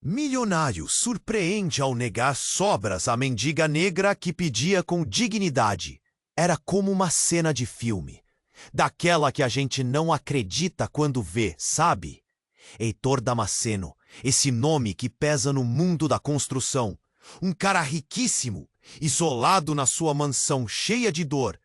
Milionário surpreende ao negar sobras à mendiga negra que pedia com dignidade. Era como uma cena de filme, daquela que a gente não acredita quando vê, sabe? Heitor Damasceno, esse nome que pesa no mundo da construção. Um cara riquíssimo, isolado na sua mansão cheia de dor.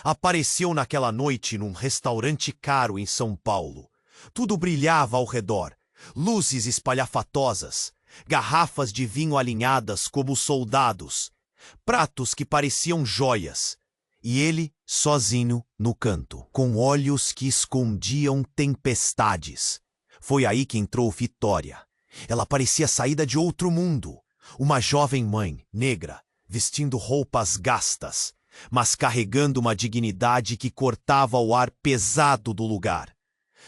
Apareceu naquela noite num restaurante caro em São Paulo. Tudo brilhava ao redor. Luzes espalhafatosas, garrafas de vinho alinhadas como soldados, pratos que pareciam joias, e ele sozinho no canto, com olhos que escondiam tempestades. Foi aí que entrou Vitória. Ela parecia saída de outro mundo, uma jovem mãe, negra, vestindo roupas gastas, mas carregando uma dignidade que cortava o ar pesado do lugar.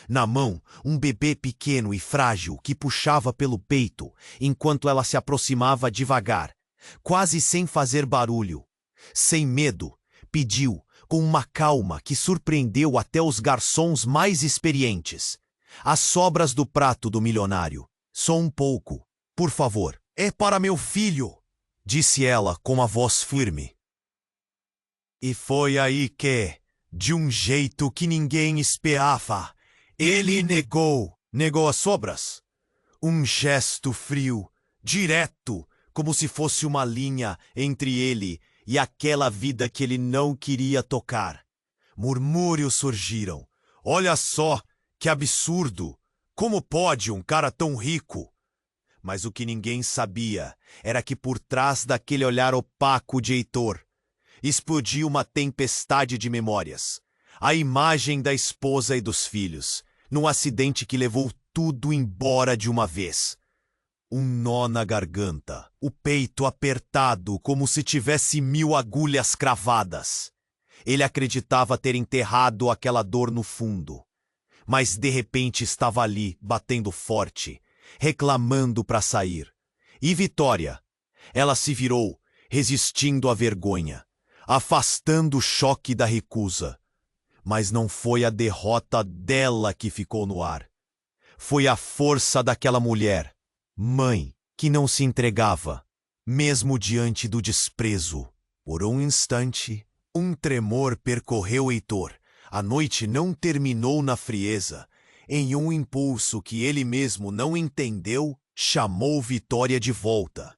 Na mão, um bebê pequeno e frágil que puxava pelo peito, enquanto ela se aproximava devagar, quase sem fazer barulho. Sem medo, pediu, com uma calma que surpreendeu até os garçons mais experientes. As sobras do prato do milionário. Só um pouco, por favor. É para meu filho, disse ela com a voz firme. E foi aí que, de um jeito que ninguém esperava, ele negou as sobras. Um gesto frio, direto, como se fosse uma linha entre ele e aquela vida que ele não queria tocar. Murmúrios surgiram. Olha só, que absurdo! Como pode um cara tão rico? Mas o que ninguém sabia era que por trás daquele olhar opaco de Heitor, explodiu uma tempestade de memórias. A imagem da esposa e dos filhos, num acidente que levou tudo embora de uma vez. Um nó na garganta, o peito apertado como se tivesse 1000 agulhas cravadas. Ele acreditava ter enterrado aquela dor no fundo, mas de repente estava ali, batendo forte, reclamando para sair. E Vitória? Ela se virou, resistindo à vergonha, afastando o choque da recusa. Mas não foi a derrota dela que ficou no ar. Foi a força daquela mulher, mãe, que não se entregava, mesmo diante do desprezo. Por um instante, um tremor percorreu Heitor. A noite não terminou na frieza. Em um impulso que ele mesmo não entendeu, chamou Vitória de volta.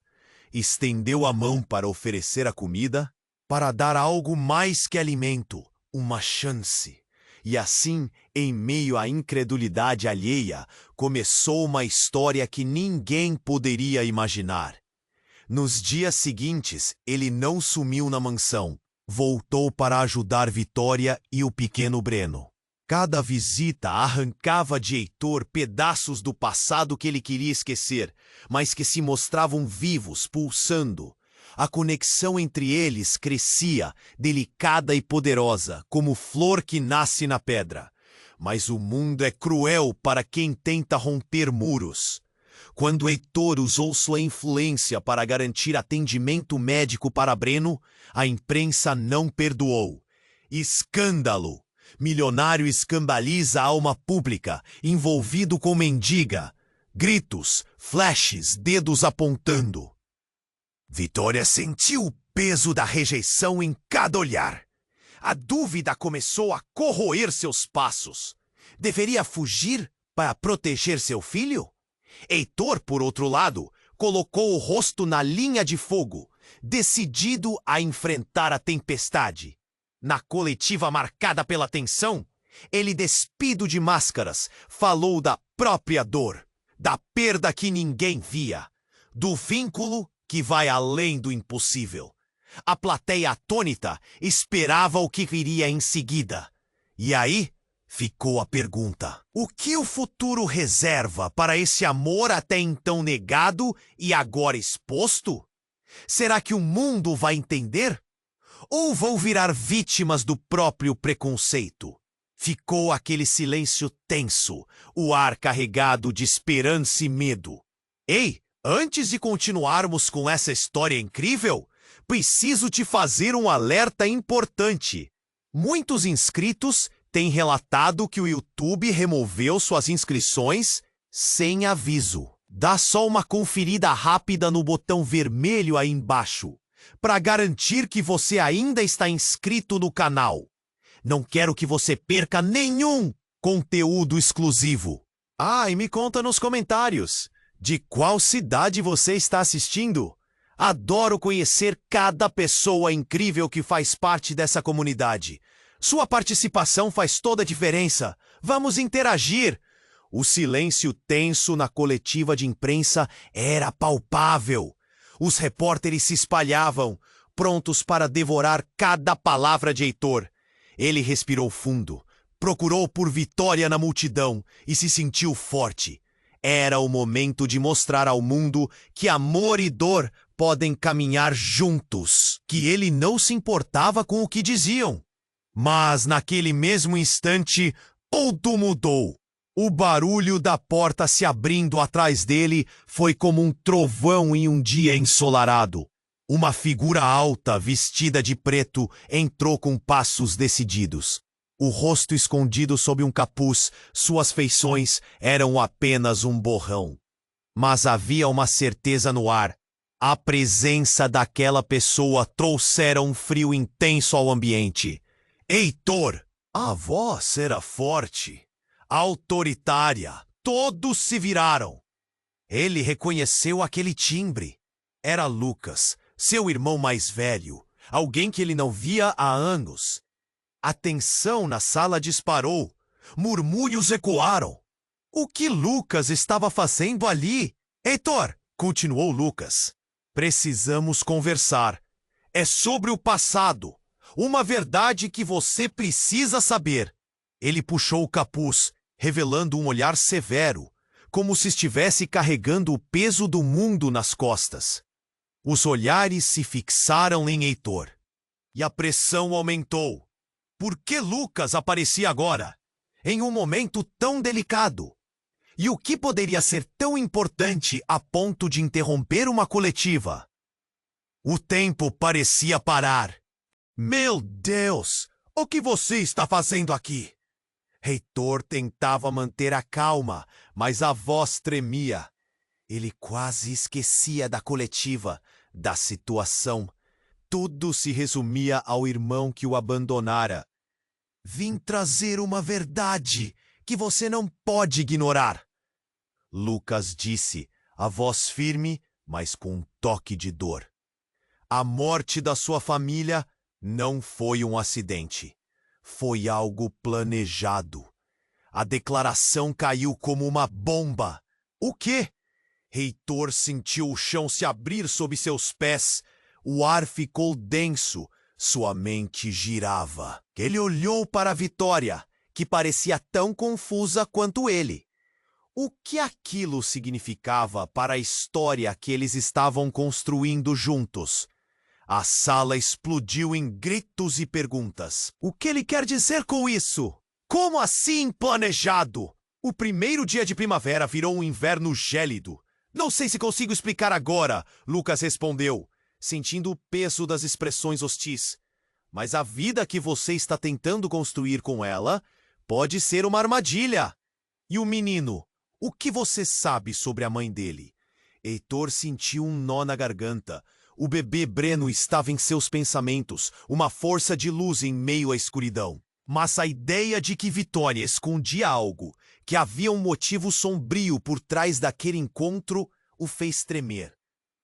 Estendeu a mão para oferecer a comida, para dar algo mais que alimento. Uma chance. E assim, em meio à incredulidade alheia, começou uma história que ninguém poderia imaginar. Nos dias seguintes, ele não sumiu na mansão. Voltou para ajudar Vitória e o pequeno Breno. Cada visita arrancava de Heitor pedaços do passado que ele queria esquecer, mas que se mostravam vivos, pulsando. A conexão entre eles crescia, delicada e poderosa, como flor que nasce na pedra. Mas o mundo é cruel para quem tenta romper muros. Quando Heitor usou sua influência para garantir atendimento médico para Breno, a imprensa não perdoou. Escândalo! Milionário escandaliza a alma pública, envolvido com mendiga. Gritos, flashes, dedos apontando. Vitória sentiu o peso da rejeição em cada olhar. A dúvida começou a corroer seus passos. Deveria fugir para proteger seu filho? Heitor, por outro lado, colocou o rosto na linha de fogo, decidido a enfrentar a tempestade. Na coletiva marcada pela tensão, ele, despido de máscaras, falou da própria dor, da perda que ninguém via, do vínculo que vai além do impossível. A plateia atônita esperava o que viria em seguida. E aí ficou a pergunta: o que o futuro reserva para esse amor até então negado e agora exposto? Será que o mundo vai entender? Ou vão virar vítimas do próprio preconceito? Ficou aquele silêncio tenso, o ar carregado de esperança e medo. Ei! Antes de continuarmos com essa história incrível, preciso te fazer um alerta importante. Muitos inscritos têm relatado que o YouTube removeu suas inscrições sem aviso. Dá só uma conferida rápida no botão vermelho aí embaixo, para garantir que você ainda está inscrito no canal. Não quero que você perca nenhum conteúdo exclusivo. Ah, e me conta nos comentários, de qual cidade você está assistindo? Adoro conhecer cada pessoa incrível que faz parte dessa comunidade. Sua participação faz toda a diferença. Vamos interagir! O silêncio tenso na coletiva de imprensa era palpável. Os repórteres se espalhavam, prontos para devorar cada palavra de Heitor. Ele respirou fundo, procurou por vitória na multidão e se sentiu forte. Era o momento de mostrar ao mundo que amor e dor podem caminhar juntos, que ele não se importava com o que diziam. Mas naquele mesmo instante, tudo mudou. O barulho da porta se abrindo atrás dele foi como um trovão em um dia ensolarado. Uma figura alta, vestida de preto, entrou com passos decididos. O rosto escondido sob um capuz, suas feições eram apenas um borrão. Mas havia uma certeza no ar. A presença daquela pessoa trouxera um frio intenso ao ambiente. Heitor! A voz era forte, autoritária. Todos se viraram. Ele reconheceu aquele timbre. Era Lucas, seu irmão mais velho, alguém que ele não via há anos. A tensão na sala disparou. Murmúrios ecoaram. O que Lucas estava fazendo ali? Heitor, continuou Lucas. Precisamos conversar. É sobre o passado. Uma verdade que você precisa saber. Ele puxou o capuz, revelando um olhar severo, como se estivesse carregando o peso do mundo nas costas. Os olhares se fixaram em Heitor. E a pressão aumentou. Por que Lucas aparecia agora, em um momento tão delicado? E o que poderia ser tão importante a ponto de interromper uma coletiva? O tempo parecia parar. Meu Deus! O que você está fazendo aqui? Heitor tentava manter a calma, mas a voz tremia. Ele quase esquecia da coletiva, da situação. Tudo se resumia ao irmão que o abandonara. Vim trazer uma verdade que você não pode ignorar. Lucas disse, a voz firme, mas com um toque de dor. A morte da sua família não foi um acidente. Foi algo planejado. A declaração caiu como uma bomba. O quê? Heitor sentiu o chão se abrir sob seus pés. O ar ficou denso. Sua mente girava. Ele olhou para a Vitória, que parecia tão confusa quanto ele. O que aquilo significava para a história que eles estavam construindo juntos? A sala explodiu em gritos e perguntas. O que ele quer dizer com isso? Como assim planejado? O primeiro dia de primavera virou um inverno gélido. Não sei se consigo explicar agora, Lucas respondeu, sentindo o peso das expressões hostis. Mas a vida que você está tentando construir com ela pode ser uma armadilha. E o menino? O que você sabe sobre a mãe dele? Heitor sentiu um nó na garganta. O bebê Breno estava em seus pensamentos, uma força de luz em meio à escuridão. Mas a ideia de que Vitória escondia algo, que havia um motivo sombrio por trás daquele encontro, o fez tremer.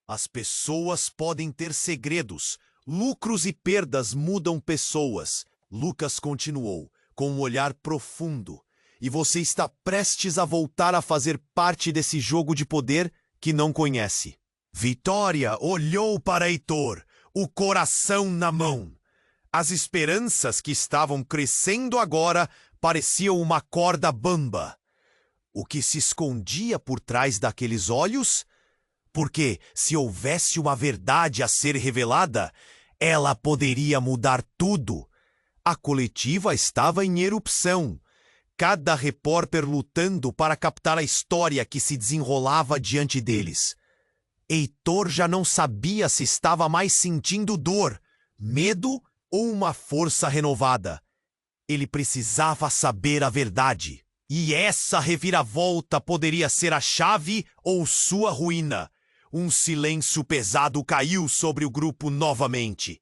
As pessoas podem ter segredos. Lucros e perdas mudam pessoas. Lucas continuou, com um olhar profundo. E você está prestes a voltar a fazer parte desse jogo de poder que não conhece. Vitória olhou para Heitor, o coração na mão. As esperanças que estavam crescendo agora pareciam uma corda bamba. O que se escondia por trás daqueles olhos? Porque, se houvesse uma verdade a ser revelada, ela poderia mudar tudo. A coletiva estava em erupção. Cada repórter lutando para captar a história que se desenrolava diante deles. Heitor já não sabia se estava mais sentindo dor, medo ou uma força renovada. Ele precisava saber a verdade. E essa reviravolta poderia ser a chave ou sua ruína. Um silêncio pesado caiu sobre o grupo novamente.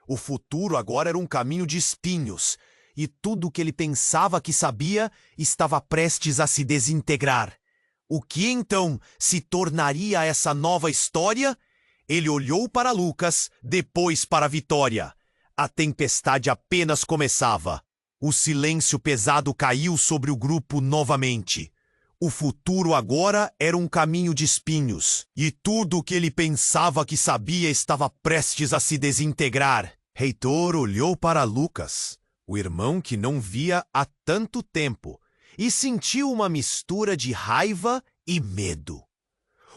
O futuro agora era um caminho de espinhos, e tudo o que ele pensava que sabia estava prestes a se desintegrar. O que então se tornaria essa nova história? Ele olhou para Lucas, depois para Vitória. A tempestade apenas começava. O silêncio pesado caiu sobre o grupo novamente. O futuro agora era um caminho de espinhos, e tudo o que ele pensava que sabia estava prestes a se desintegrar. Heitor olhou para Lucas, o irmão que não via há tanto tempo, e sentiu uma mistura de raiva e medo.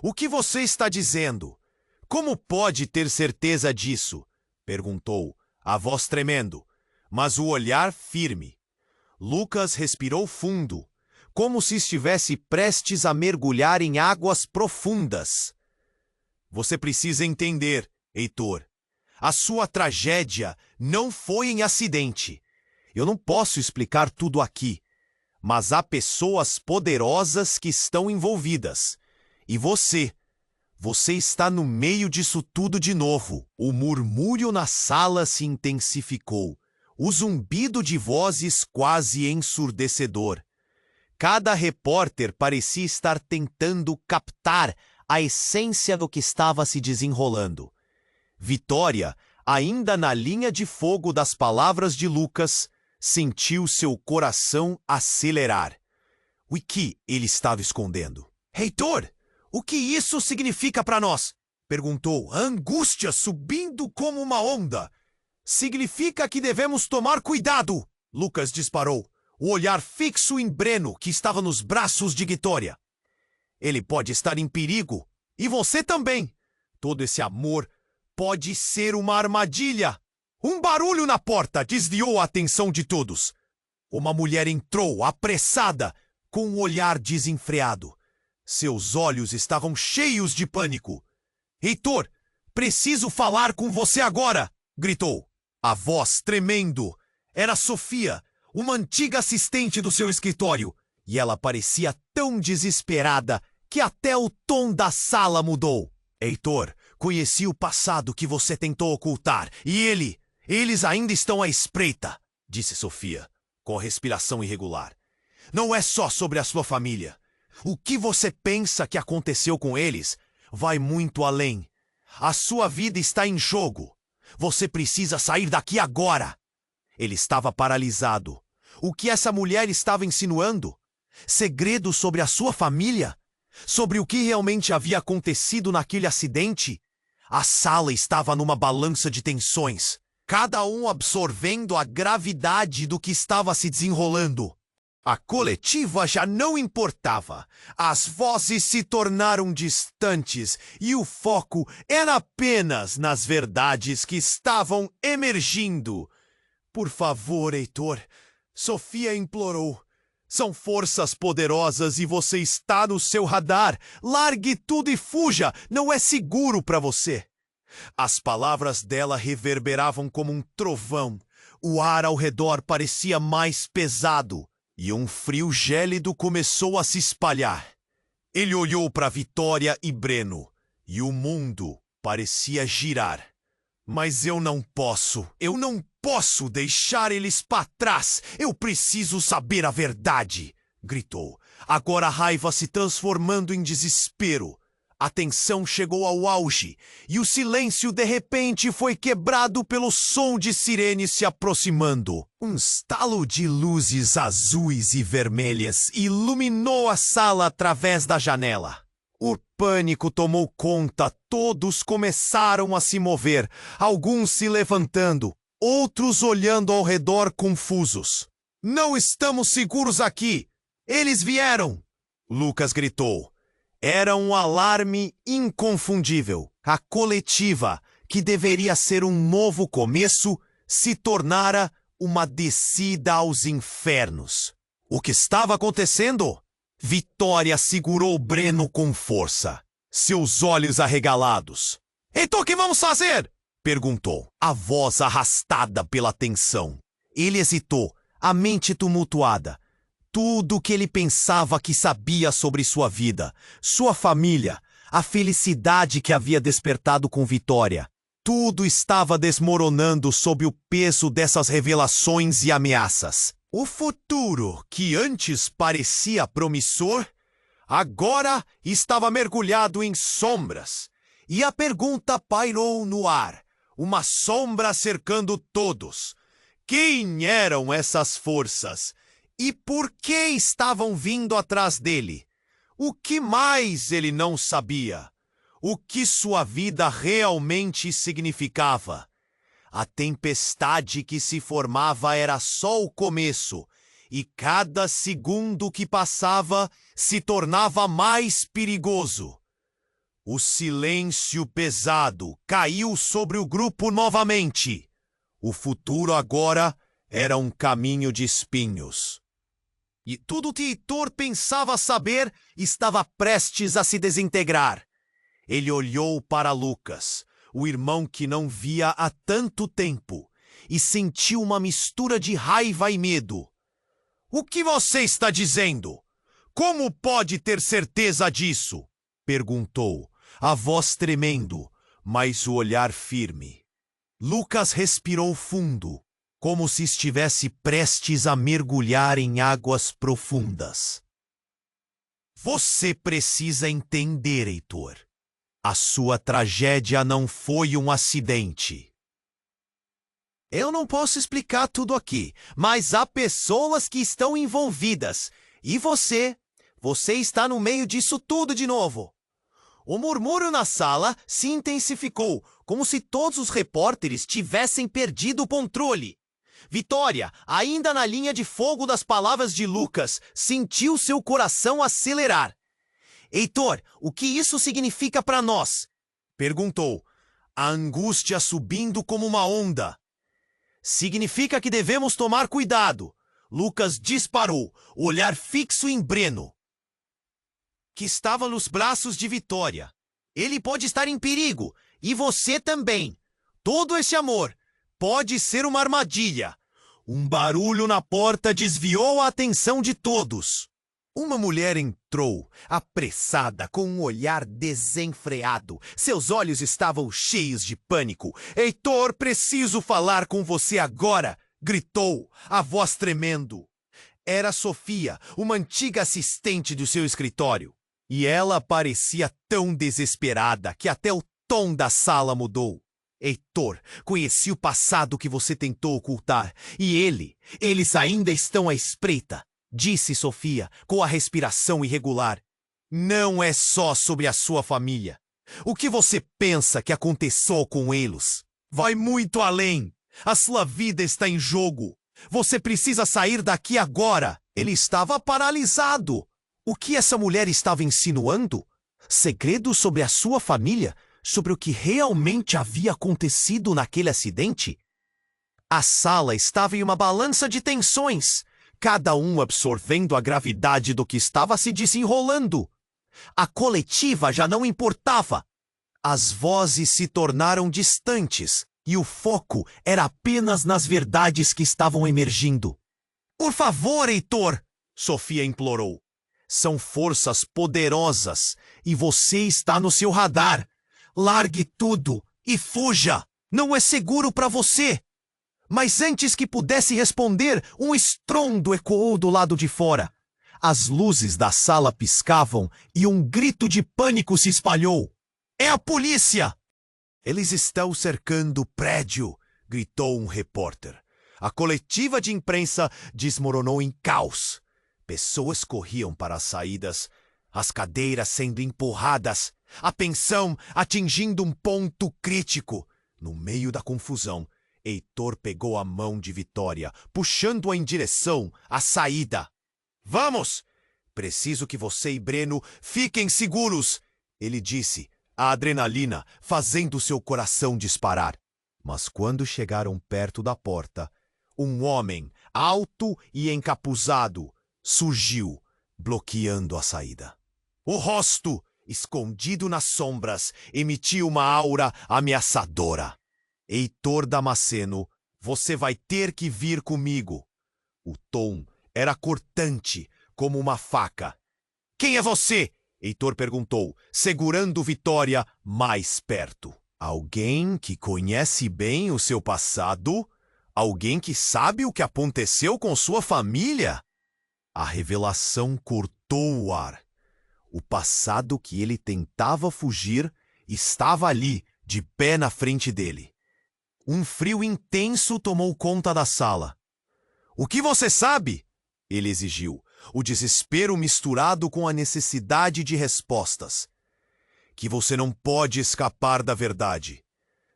"O que você está dizendo? Como pode ter certeza disso?" perguntou, a voz tremendo, mas o olhar firme. Lucas respirou fundo, como se estivesse prestes a mergulhar em águas profundas. "Você precisa entender, Heitor. A sua tragédia não foi em acidente. Eu não posso explicar tudo aqui, mas há pessoas poderosas que estão envolvidas. E você está no meio disso tudo de novo." O murmúrio na sala se intensificou. O zumbido de vozes quase ensurdecedor. Cada repórter parecia estar tentando captar a essência do que estava se desenrolando. Vitória, ainda na linha de fogo das palavras de Lucas, sentiu seu coração acelerar. O que ele estava escondendo? "Heitor, o que isso significa para nós?" perguntou, a angústia subindo como uma onda. "Significa que devemos tomar cuidado!" Lucas disparou, o olhar fixo em Breno, que estava nos braços de Vitória. "Ele pode estar em perigo, e você também. Todo esse amor pode ser uma armadilha." Um barulho na porta desviou a atenção de todos. Uma mulher entrou, apressada, com um olhar desenfreado. Seus olhos estavam cheios de pânico. "Heitor, preciso falar com você agora!" gritou. A voz tremendo. Era Sofia, uma antiga assistente do seu escritório, e ela parecia tão desesperada que até o tom da sala mudou. "Heitor, conheci o passado que você tentou ocultar, e eles ainda estão à espreita", disse Sofia, com a respiração irregular. "Não é só sobre a sua família. O que você pensa que aconteceu com eles vai muito além. A sua vida está em jogo. Você precisa sair daqui agora." Ele estava paralisado. O que essa mulher estava insinuando? Segredos sobre a sua família? Sobre o que realmente havia acontecido naquele acidente? A sala estava numa balança de tensões, cada um absorvendo a gravidade do que estava se desenrolando. A coletiva já não importava. As vozes se tornaram distantes e o foco era apenas nas verdades que estavam emergindo. "Por favor, Heitor", Sofia implorou. "São forças poderosas e você está no seu radar. Largue tudo e fuja. Não é seguro para você." As palavras dela reverberavam como um trovão. O ar ao redor parecia mais pesado. E um frio gélido começou a se espalhar. Ele olhou para Vitória e Breno, e o mundo parecia girar. "Mas eu não posso deixar eles para trás. Eu preciso saber a verdade", gritou, agora a raiva se transformando em desespero. A tensão chegou ao auge, e o silêncio de repente foi quebrado pelo som de sirenes se aproximando. Um estalo de luzes azuis e vermelhas iluminou a sala através da janela. O pânico tomou conta, todos começaram a se mover, alguns se levantando, outros olhando ao redor confusos. "Não estamos seguros aqui! Eles vieram!" Lucas gritou. Era um alarme inconfundível. A coletiva, que deveria ser um novo começo, se tornara uma descida aos infernos. O que estava acontecendo? Vitória segurou Breno com força, seus olhos arregalados. "Então o que vamos fazer?" perguntou, a voz arrastada pela tensão. Ele hesitou, a mente tumultuada. Tudo o que ele pensava que sabia sobre sua vida, sua família, a felicidade que havia despertado com Vitória. Tudo estava desmoronando sob o peso dessas revelações e ameaças. O futuro, que antes parecia promissor, agora estava mergulhado em sombras. E a pergunta pairou no ar, uma sombra cercando todos. Quem eram essas forças? E por que estavam vindo atrás dele? O que mais ele não sabia? O que sua vida realmente significava? A tempestade que se formava era só o começo, e cada segundo que passava se tornava mais perigoso. O silêncio pesado caiu sobre o grupo novamente. O futuro agora era um caminho de espinhos. E tudo o que Heitor pensava saber estava prestes a se desintegrar. Ele olhou para Lucas, o irmão que não via há tanto tempo, e sentiu uma mistura de raiva e medo. "O que você está dizendo? Como pode ter certeza disso?" perguntou, a voz tremendo, mas o olhar firme. Lucas respirou fundo, como se estivesse prestes a mergulhar em águas profundas. "Você precisa entender, Heitor. A sua tragédia não foi um acidente. Eu não posso explicar tudo aqui, mas há pessoas que estão envolvidas. E você está no meio disso tudo de novo." O murmúrio na sala se intensificou, como se todos os repórteres tivessem perdido o controle. Vitória, ainda na linha de fogo das palavras de Lucas, sentiu seu coração acelerar. "Heitor, o que isso significa para nós?" perguntou, a angústia subindo como uma onda. "Significa que devemos tomar cuidado." Lucas disparou, olhar fixo em Breno, que estava nos braços de Vitória. "Ele pode estar em perigo, e você também. Todo esse amor pode ser uma armadilha." Um barulho na porta desviou a atenção de todos. Uma mulher entrou, apressada, com um olhar desenfreado. Seus olhos estavam cheios de pânico. "Heitor, preciso falar com você agora!" gritou, a voz tremendo. Era Sofia, uma antiga assistente do seu escritório. E ela parecia tão desesperada que até o tom da sala mudou. "Heitor, conheci o passado que você tentou ocultar, e eles ainda estão à espreita", disse Sofia, com a respiração irregular. "Não é só sobre a sua família. O que você pensa que aconteceu com eles? Vai muito além. A sua vida está em jogo. Você precisa sair daqui agora." Ele estava paralisado. O que essa mulher estava insinuando? Segredos sobre a sua família? Sobre o que realmente havia acontecido naquele acidente? A sala estava em uma balança de tensões, cada um absorvendo a gravidade do que estava se desenrolando. A coletiva já não importava. As vozes se tornaram distantes e o foco era apenas nas verdades que estavam emergindo. "Por favor, Heitor!" Sofia implorou. "São forças poderosas e você está no seu radar. Largue tudo e fuja. Não é seguro para você." Mas antes que pudesse responder, um estrondo ecoou do lado de fora. As luzes da sala piscavam e um grito de pânico se espalhou. "É a polícia!" "Eles estão cercando o prédio!" gritou um repórter. A coletiva de imprensa desmoronou em caos. Pessoas corriam para as saídas, as cadeiras sendo empurradas, a tensão atingindo um ponto crítico. No meio da confusão, Heitor pegou a mão de Vitória, puxando-a em direção à saída. "Vamos! Preciso que você e Breno fiquem seguros!" ele disse, a adrenalina fazendo seu coração disparar. Mas quando chegaram perto da porta, um homem, alto e encapuzado, surgiu, bloqueando a saída. O rosto, escondido nas sombras, emitia uma aura ameaçadora. "Heitor Damasceno, você vai ter que vir comigo." O tom era cortante, como uma faca. Quem é você? Heitor perguntou, segurando Vitória mais perto. Alguém que conhece bem o seu passado? Alguém que sabe o que aconteceu com sua família? A revelação cortou o ar. O passado que ele tentava fugir estava ali, de pé na frente dele. Um frio intenso tomou conta da sala. O que você sabe? Ele exigiu, o desespero misturado com a necessidade de respostas. Que você não pode escapar da verdade.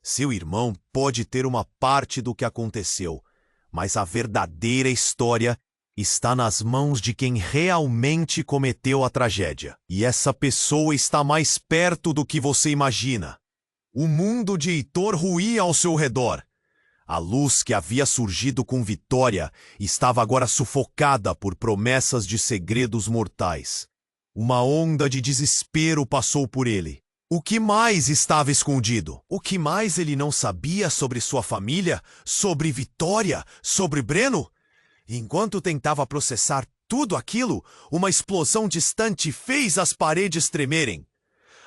Seu irmão pode ter uma parte do que aconteceu, mas a verdadeira história está nas mãos de quem realmente cometeu a tragédia. E essa pessoa está mais perto do que você imagina. O mundo de Heitor ruía ao seu redor. A luz que havia surgido com Vitória estava agora sufocada por promessas de segredos mortais. Uma onda de desespero passou por ele. O que mais estava escondido? O que mais ele não sabia sobre sua família, sobre Vitória, sobre Breno? Enquanto tentava processar tudo aquilo, uma explosão distante fez as paredes tremerem.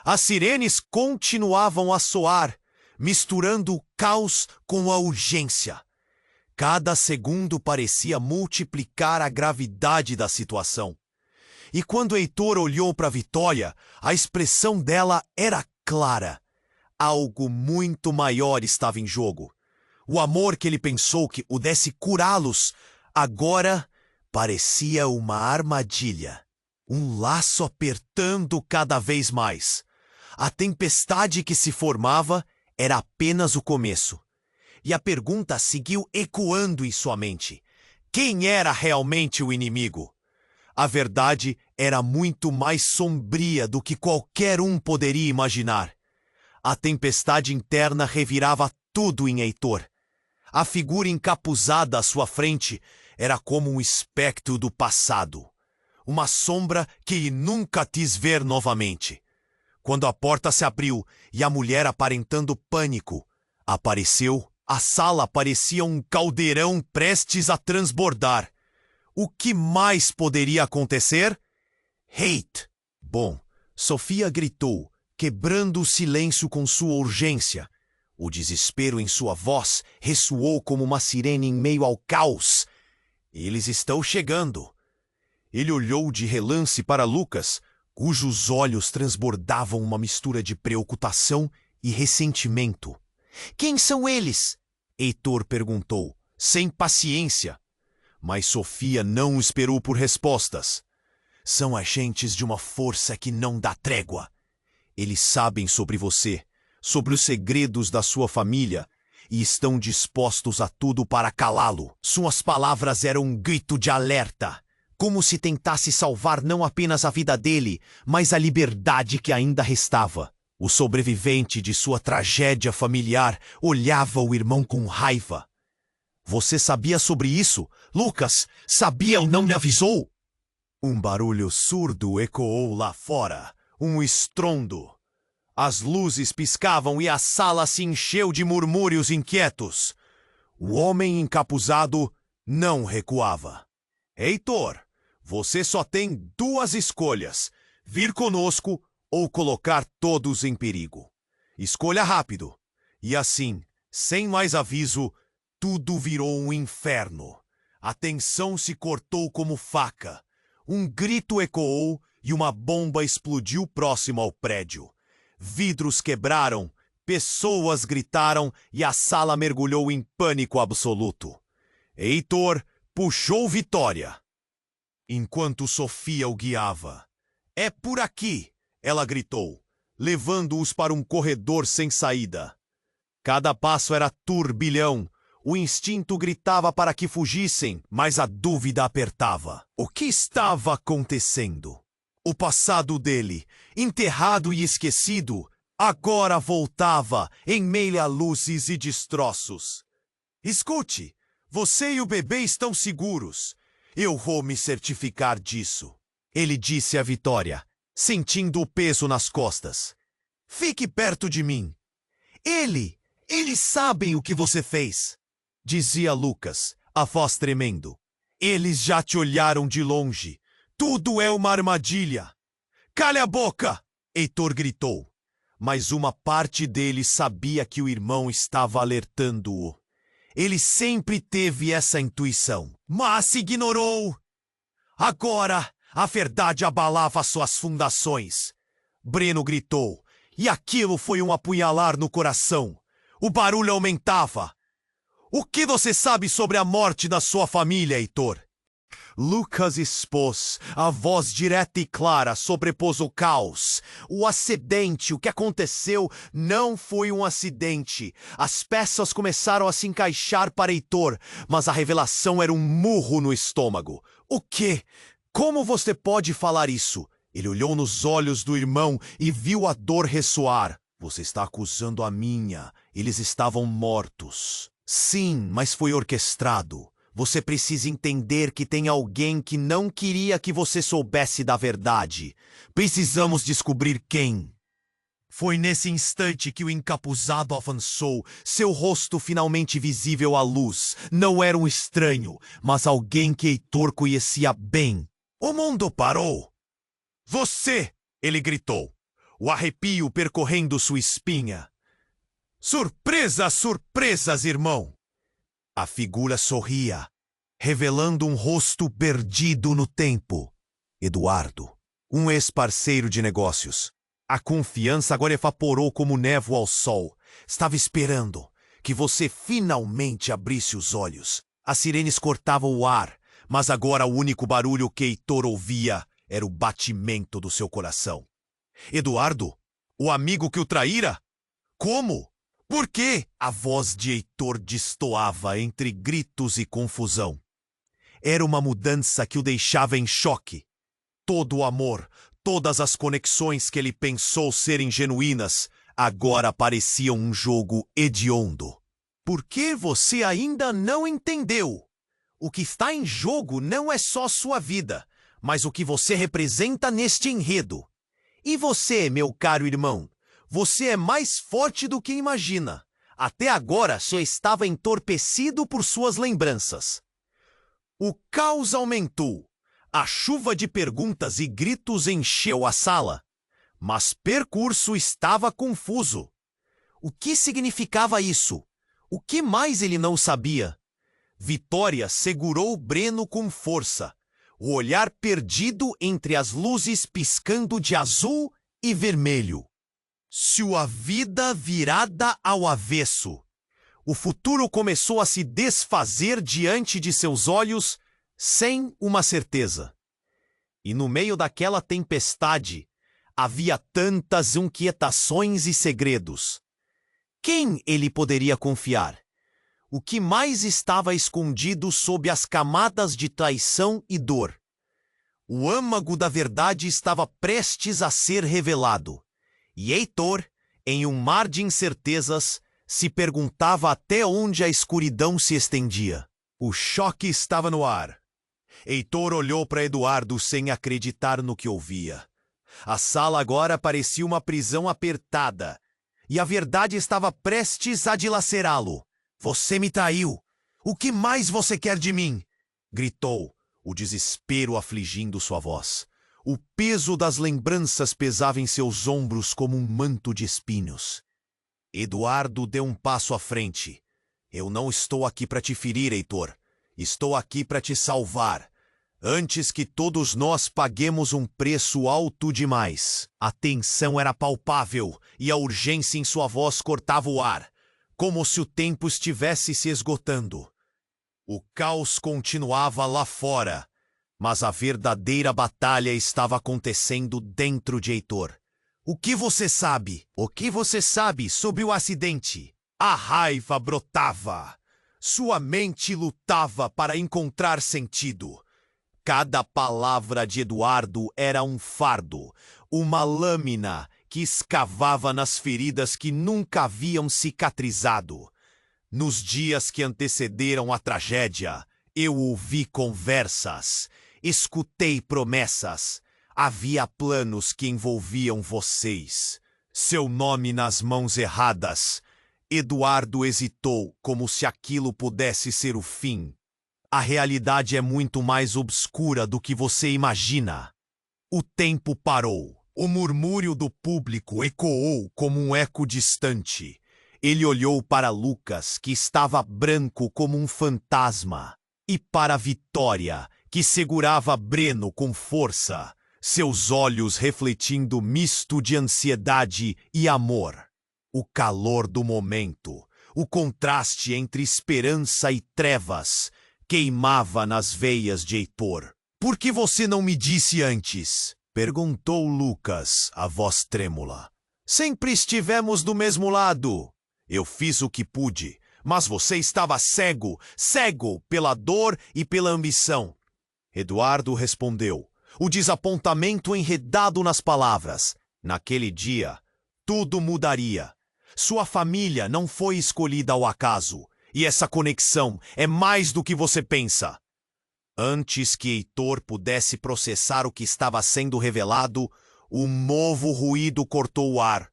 As sirenes continuavam a soar, misturando o caos com a urgência. Cada segundo parecia multiplicar a gravidade da situação. E quando Heitor olhou para Vitória, a expressão dela era clara. Algo muito maior estava em jogo. O amor que ele pensou que pudesse curá-los, agora parecia uma armadilha. Um laço apertando cada vez mais. A tempestade que se formava era apenas o começo. E a pergunta seguiu ecoando em sua mente. Quem era realmente o inimigo? A verdade era muito mais sombria do que qualquer um poderia imaginar. A tempestade interna revirava tudo em Heitor. A figura encapuzada à sua frente era como um espectro do passado. Uma sombra que nunca quis ver novamente. Quando a porta se abriu e a mulher, aparentando pânico, apareceu, a sala parecia um caldeirão prestes a transbordar. O que mais poderia acontecer? Hate! Bom, Sofia gritou, quebrando o silêncio com sua urgência. O desespero em sua voz ressoou como uma sirene em meio ao caos. Eles estão chegando. Ele olhou de relance para Lucas, cujos olhos transbordavam uma mistura de preocupação e ressentimento. Quem são eles? Heitor perguntou, sem paciência. Mas Sofia não esperou por respostas. São agentes de uma força que não dá trégua. Eles sabem sobre você, sobre os segredos da sua família, e estão dispostos a tudo para calá-lo. Suas palavras eram um grito de alerta, como se tentasse salvar não apenas a vida dele, mas a liberdade que ainda restava. O sobrevivente de sua tragédia familiar olhava o irmão com raiva. Você sabia sobre isso? Lucas, sabia ou não me avisou? Um barulho surdo ecoou lá fora, um estrondo. As luzes piscavam e a sala se encheu de murmúrios inquietos. O homem encapuzado não recuava. Heitor, você só tem duas escolhas: vir conosco ou colocar todos em perigo. Escolha rápido. E assim, sem mais aviso, tudo virou um inferno. A tensão se cortou como faca. Um grito ecoou e uma bomba explodiu próximo ao prédio. Vidros quebraram, pessoas gritaram e a sala mergulhou em pânico absoluto. Heitor puxou Vitória, enquanto Sofia o guiava. É por aqui, ela gritou, levando-os para um corredor sem saída. Cada passo era turbilhão. O instinto gritava para que fugissem, mas a dúvida apertava. O que estava acontecendo? O passado dele, enterrado e esquecido, agora voltava em meio a luzes e destroços. Escute, você e o bebê estão seguros. Eu vou me certificar disso. Ele disse a Vitória, sentindo o peso nas costas. Fique perto de mim. Eles sabem o que você fez, dizia Lucas, a voz tremendo. Eles já te olharam de longe. Tudo é uma armadilha. Cale a boca! Heitor gritou. Mas uma parte dele sabia que o irmão estava alertando-o. Ele sempre teve essa intuição, mas ignorou. Agora, a verdade abalava suas fundações. Breno gritou, e aquilo foi um apunhalar no coração. O barulho aumentava. O que você sabe sobre a morte da sua família, Heitor? Lucas expôs, a voz direta e clara sobrepôs o caos. O acidente, o que aconteceu, não foi um acidente. As peças começaram a se encaixar para Heitor, mas a revelação era um murro no estômago. O quê? Como você pode falar isso? Ele olhou nos olhos do irmão e viu a dor ressoar. Você está acusando a minha. Eles estavam mortos. Sim, mas foi orquestrado. Você precisa entender que tem alguém que não queria que você soubesse da verdade. Precisamos descobrir quem. Foi nesse instante que o encapuzado avançou, seu rosto finalmente visível à luz. Não era um estranho, mas alguém que Heitor conhecia bem. O mundo parou. Você! Ele gritou, o arrepio percorrendo sua espinha. Surpresas, surpresas, irmão! A figura sorria, revelando um rosto perdido no tempo. Eduardo, um ex-parceiro de negócios. A confiança agora evaporou como névoa ao sol. Estava esperando que você finalmente abrisse os olhos. As sirenes cortavam o ar, mas agora o único barulho que Heitor ouvia era o batimento do seu coração. Eduardo? O amigo que o traíra? Como? Por quê? A voz de Heitor destoava entre gritos e confusão. Era uma mudança que o deixava em choque. Todo o amor, todas as conexões que ele pensou serem genuínas, agora pareciam um jogo hediondo. Por que você ainda não entendeu? O que está em jogo não é só sua vida, mas o que você representa neste enredo. E você, meu caro irmão? Você é mais forte do que imagina. Até agora só estava entorpecido por suas lembranças. O caos aumentou. A chuva de perguntas e gritos encheu a sala. Mas Percurso estava confuso. O que significava isso? O que mais ele não sabia? Vitória segurou Breno com força, o olhar perdido entre as luzes piscando de azul e vermelho. Sua vida virada ao avesso. O futuro começou a se desfazer diante de seus olhos, sem uma certeza. E no meio daquela tempestade, havia tantas inquietações e segredos. Quem ele poderia confiar? O que mais estava escondido sob as camadas de traição e dor? O âmago da verdade estava prestes a ser revelado. E Heitor, em um mar de incertezas, se perguntava até onde a escuridão se estendia. O choque estava no ar. Heitor olhou para Eduardo sem acreditar no que ouvia. A sala agora parecia uma prisão apertada, e a verdade estava prestes a dilacerá-lo. Você me traiu! O que mais você quer de mim? Gritou, o desespero afligindo sua voz. O peso das lembranças pesava em seus ombros como um manto de espinhos. Eduardo deu um passo à frente. Eu não estou aqui para te ferir, Heitor. Estou aqui para te salvar. Antes que todos nós paguemos um preço alto demais. A tensão era palpável e a urgência em sua voz cortava o ar, como se o tempo estivesse se esgotando. O caos continuava lá fora, mas a verdadeira batalha estava acontecendo dentro de Heitor. O que você sabe? O que você sabe sobre o acidente? A raiva brotava. Sua mente lutava para encontrar sentido. Cada palavra de Eduardo era um fardo, uma lâmina que escavava nas feridas que nunca haviam cicatrizado. Nos dias que antecederam a tragédia, eu ouvi conversas, escutei promessas. Havia planos que envolviam vocês. Seu nome nas mãos erradas. Eduardo hesitou, como se aquilo pudesse ser o fim. A realidade é muito mais obscura do que você imagina. O tempo parou. O murmúrio do público ecoou como um eco distante. Ele olhou para Lucas, que estava branco como um fantasma, e para Vitória, que segurava Breno com força, seus olhos refletindo misto de ansiedade e amor. O calor do momento, o contraste entre esperança e trevas, queimava nas veias de Heitor. "Por que você não me disse antes?" perguntou Lucas, a voz trêmula. "Sempre estivemos do mesmo lado. Eu fiz o que pude, mas você estava cego, cego pela dor e pela ambição." Eduardo respondeu, o desapontamento enredado nas palavras. Naquele dia, tudo mudaria. Sua família não foi escolhida ao acaso, e essa conexão é mais do que você pensa. Antes que Heitor pudesse processar o que estava sendo revelado, um novo ruído cortou o ar.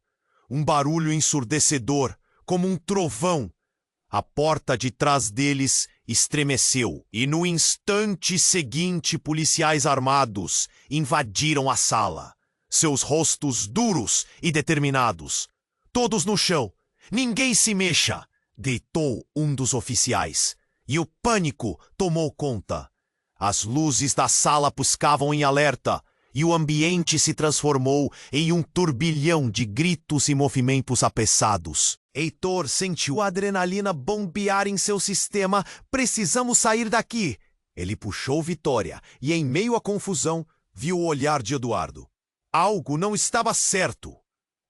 Um barulho ensurdecedor, como um trovão. A porta de trás deles estremeceu, e no instante seguinte policiais armados invadiram a sala. Seus rostos duros e determinados. "Todos no chão! Ninguém se mexa!" gritou um dos oficiais. E o pânico tomou conta. As luzes da sala piscavam em alerta, e o ambiente se transformou em um turbilhão de gritos e movimentos apressados. Heitor sentiu a adrenalina bombear em seu sistema. "Precisamos sair daqui!" Ele puxou Vitória e, em meio à confusão, viu o olhar de Eduardo. Algo não estava certo.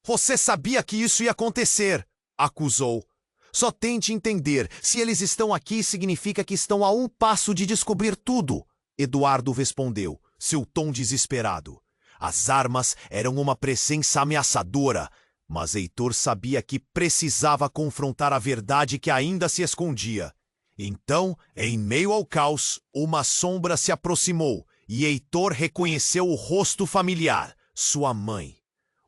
"Você sabia que isso ia acontecer!" acusou. "Só tente entender. Se eles estão aqui, significa que estão a um passo de descobrir tudo." Eduardo respondeu, seu tom desesperado. As armas eram uma presença ameaçadora, mas Heitor sabia que precisava confrontar a verdade que ainda se escondia. Então, em meio ao caos, uma sombra se aproximou e Heitor reconheceu o rosto familiar, sua mãe.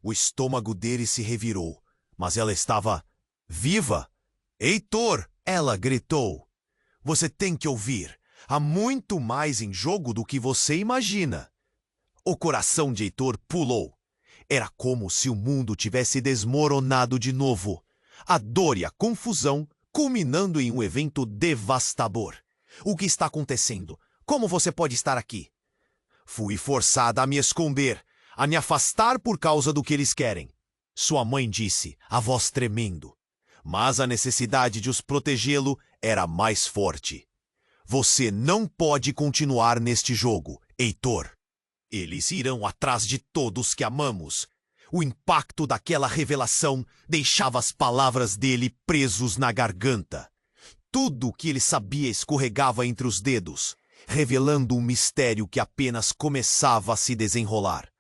O estômago dele se revirou, mas ela estava viva. "Heitor!" ela gritou. "Você tem que ouvir. Há muito mais em jogo do que você imagina." O coração de Heitor pulou. Era como se o mundo tivesse desmoronado de novo. A dor e a confusão culminando em um evento devastador. "O que está acontecendo? Como você pode estar aqui?" "Fui forçada a me esconder, a me afastar por causa do que eles querem," sua mãe disse, a voz tremendo. Mas a necessidade de os protegê-lo era mais forte. "Você não pode continuar neste jogo, Heitor. Eles irão atrás de todos que amamos." O impacto daquela revelação deixava as palavras dele presos na garganta. Tudo o que ele sabia escorregava entre os dedos, revelando um mistério que apenas começava a se desenrolar.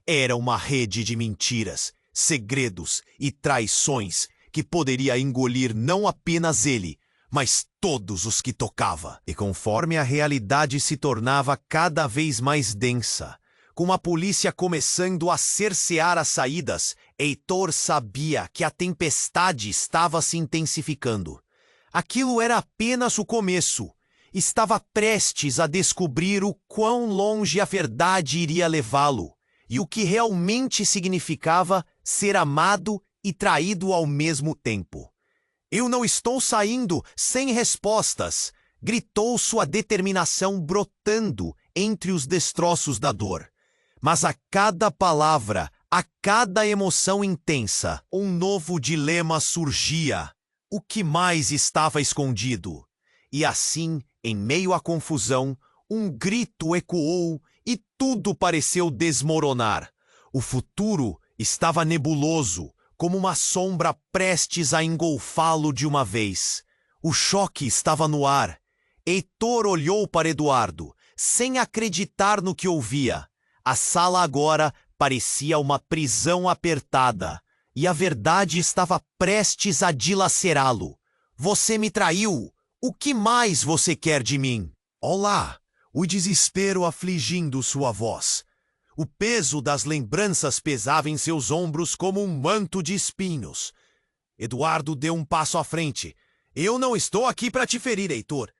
Era uma rede de mentiras, segredos e traições que poderia engolir não apenas ele, mas todos os que tocava. E conforme a realidade se tornava cada vez mais densa, com a polícia começando a cercear as saídas, Heitor sabia que a tempestade estava se intensificando. Aquilo era apenas o começo. Estava prestes a descobrir o quão longe a verdade iria levá-lo, e o que realmente significava ser amado e traído ao mesmo tempo. "Eu não estou saindo sem respostas!" gritou sua determinação brotando entre os destroços da dor. Mas a cada palavra, a cada emoção intensa, um novo dilema surgia. O que mais estava escondido? E assim, em meio à confusão, um grito ecoou e tudo pareceu desmoronar. O futuro estava nebuloso, como uma sombra prestes a engolfá-lo de uma vez. O choque estava no ar. Heitor olhou para Eduardo, sem acreditar no que ouvia. A sala agora parecia uma prisão apertada, e a verdade estava prestes a dilacerá-lo. "Você me traiu! O que mais você quer de mim?" "Olá!" O desespero afligindo sua voz. O peso das lembranças pesava em seus ombros como um manto de espinhos. Eduardo deu um passo à frente. "Eu não estou aqui para te ferir, Heitor.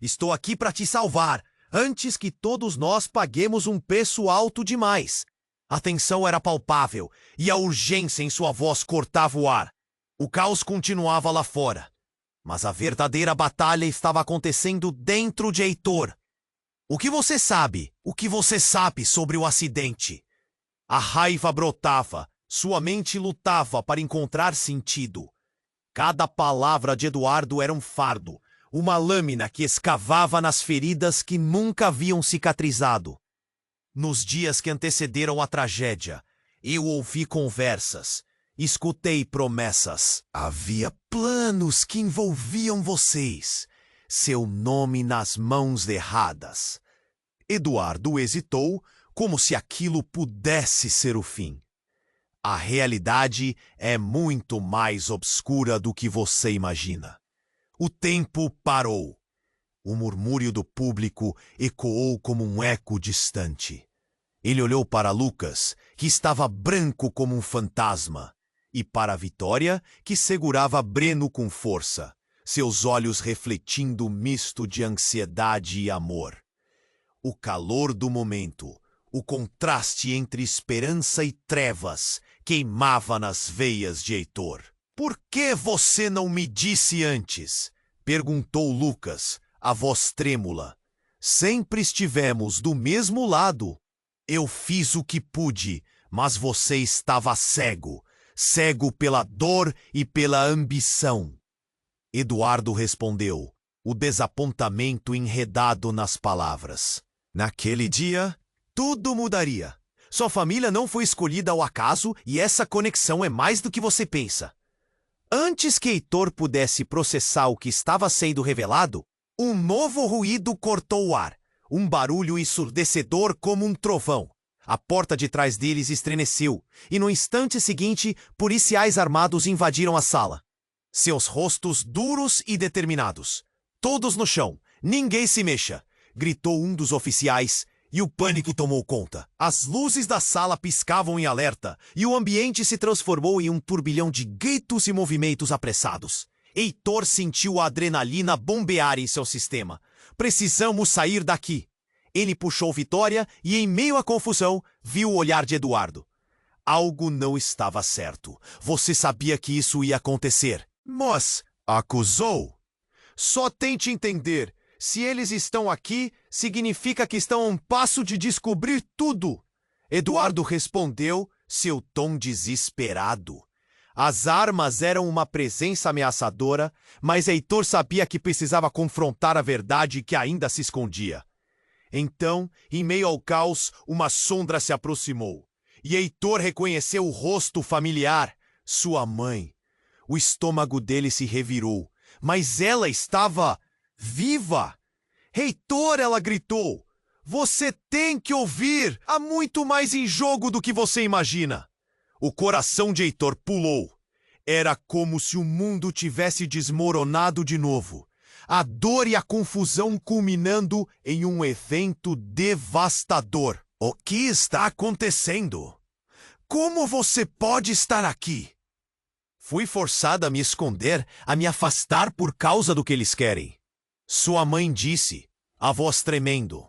Estou aqui para te salvar, antes que todos nós paguemos um preço alto demais. A tensão era palpável e a urgência em sua voz cortava o ar. O caos continuava lá fora, mas a verdadeira batalha estava acontecendo dentro de Heitor. O que você sabe? O que você sabe sobre o acidente? A raiva brotava, sua mente lutava para encontrar sentido. Cada palavra de Eduardo era um fardo, uma lâmina que escavava nas feridas que nunca haviam cicatrizado. Nos dias que antecederam a tragédia, eu ouvi conversas, escutei promessas. Havia planos que envolviam vocês, seu nome nas mãos erradas. Eduardo hesitou, como se aquilo pudesse ser o fim. A realidade é muito mais obscura do que você imagina. O tempo parou. O murmúrio do público ecoou como um eco distante. Ele olhou para Lucas, que estava branco como um fantasma, e para Vitória, que segurava Breno com força, seus olhos refletindo um misto de ansiedade e amor. O calor do momento, o contraste entre esperança e trevas, queimava nas veias de Heitor. Por que você não me disse antes? Perguntou Lucas, a voz trêmula. Sempre estivemos do mesmo lado. Eu fiz o que pude, mas você estava cego. Cego pela dor e pela ambição. Eduardo respondeu, o desapontamento enredado nas palavras. Naquele dia, tudo mudaria. Sua família não foi escolhida ao acaso e essa conexão é mais do que você pensa. Antes que Heitor pudesse processar o que estava sendo revelado, um novo ruído cortou o ar. Um barulho ensurdecedor como um trovão. A porta de trás deles estremeceu, e no instante seguinte, policiais armados invadiram a sala. Seus rostos duros e determinados. Todos no chão, ninguém se mexa, gritou um dos oficiais, e o pânico tomou conta. As luzes da sala piscavam em alerta, e o ambiente se transformou em um turbilhão de gritos e movimentos apressados. Heitor sentiu a adrenalina bombear em seu sistema. Precisamos sair daqui. Ele puxou Vitória e, em meio à confusão, viu o olhar de Eduardo. Algo não estava certo. Você sabia que isso ia acontecer. Mas, acusou. Só tente entender. Se eles estão aqui, significa que estão a um passo de descobrir tudo. Eduardo respondeu, seu tom desesperado. As armas eram uma presença ameaçadora, mas Heitor sabia que precisava confrontar a verdade que ainda se escondia. Então, em meio ao caos, uma sombra se aproximou. E Heitor reconheceu o rosto familiar, sua mãe. O estômago dele se revirou, mas ela estava viva. Heitor, ela gritou. Você tem que ouvir! Há muito mais em jogo do que você imagina. O coração de Heitor pulou. Era como se o mundo tivesse desmoronado de novo. A dor e a confusão culminando em um evento devastador. O que está acontecendo? Como você pode estar aqui? Fui forçada a me esconder, a me afastar por causa do que eles querem. Sua mãe disse, a voz tremendo.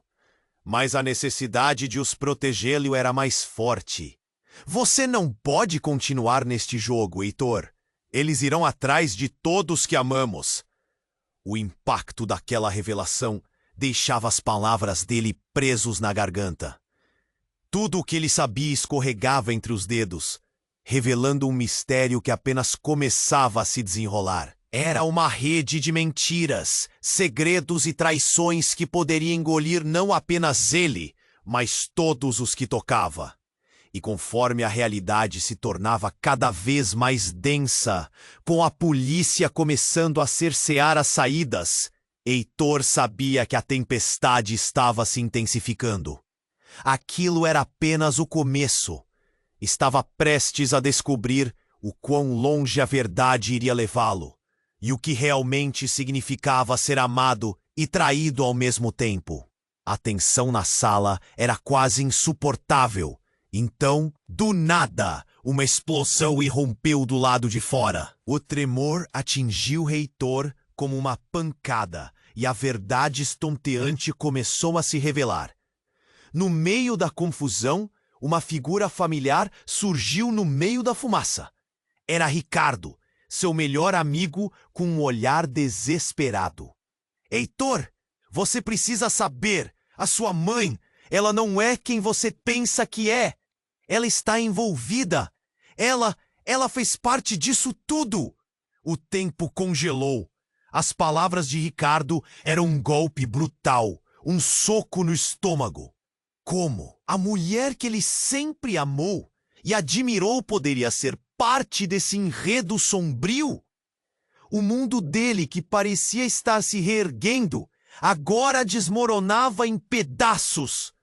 Mas a necessidade de os protegê-lo era mais forte. Você não pode continuar neste jogo, Heitor. Eles irão atrás de todos que amamos. O impacto daquela revelação deixava as palavras dele presos na garganta. Tudo o que ele sabia escorregava entre os dedos, revelando um mistério que apenas começava a se desenrolar. Era uma rede de mentiras, segredos e traições que poderia engolir não apenas ele, mas todos os que tocava. E conforme a realidade se tornava cada vez mais densa, com a polícia começando a cercear as saídas, Heitor sabia que a tempestade estava se intensificando. Aquilo era apenas o começo. Estava prestes a descobrir o quão longe a verdade iria levá-lo, e o que realmente significava ser amado e traído ao mesmo tempo. A tensão na sala era quase insuportável. Então, do nada, uma explosão irrompeu do lado de fora. O tremor atingiu Heitor como uma pancada, e a verdade estonteante começou a se revelar. No meio da confusão, uma figura familiar surgiu no meio da fumaça. Era Ricardo, seu melhor amigo, com um olhar desesperado. Heitor, você precisa saber, a sua mãe, ela não é quem você pensa que é. Ela está envolvida. Ela fez parte disso tudo. O tempo congelou. As palavras de Ricardo eram um golpe brutal, um soco no estômago. Como a mulher que ele sempre amou e admirou poderia ser parte desse enredo sombrio? O mundo dele, que parecia estar se reerguendo, agora desmoronava em pedaços.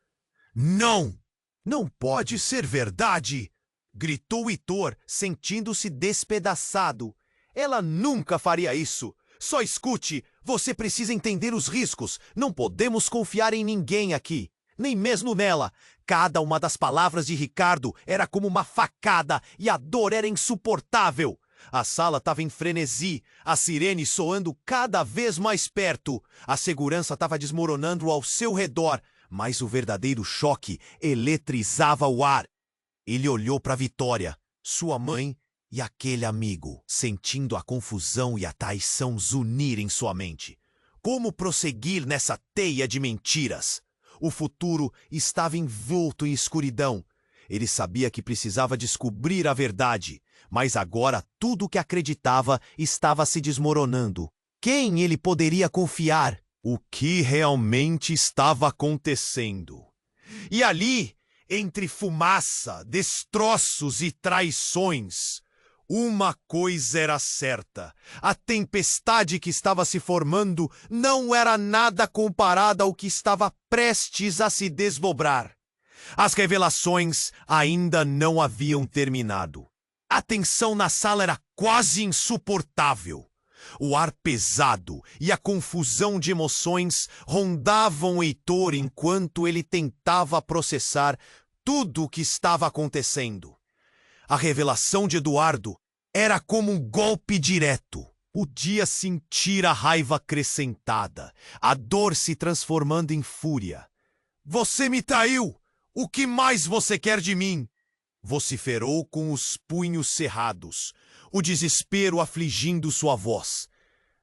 Não! Não pode ser verdade! Gritou Heitor, sentindo-se despedaçado. Ela nunca faria isso. Só escute, você precisa entender os riscos. Não podemos confiar em ninguém aqui, nem mesmo nela. Cada uma das palavras de Ricardo era como uma facada e a dor era insuportável. A sala estava em frenesi, a sirene soando cada vez mais perto. A segurança estava desmoronando ao seu redor, mas o verdadeiro choque eletrizava o ar. Ele olhou para Vitória, sua mãe e aquele amigo, sentindo a confusão e a traição zunir em sua mente. Como prosseguir nessa teia de mentiras? O futuro estava envolto em escuridão. Ele sabia que precisava descobrir a verdade, mas agora tudo o que acreditava estava se desmoronando. Quem ele poderia confiar? O que realmente estava acontecendo? E ali, entre fumaça, destroços e traições, uma coisa era certa: a tempestade que estava se formando não era nada comparada ao que estava prestes a se desdobrar. As revelações ainda não haviam terminado. A tensão na sala era quase insuportável. O ar pesado e a confusão de emoções rondavam Heitor enquanto ele tentava processar tudo o que estava acontecendo. A revelação de Eduardo era como um golpe direto. Podia sentir a raiva acrescentada, a dor se transformando em fúria. Você me traiu! O que mais você quer de mim? Vociferou com os punhos cerrados, o desespero afligindo sua voz.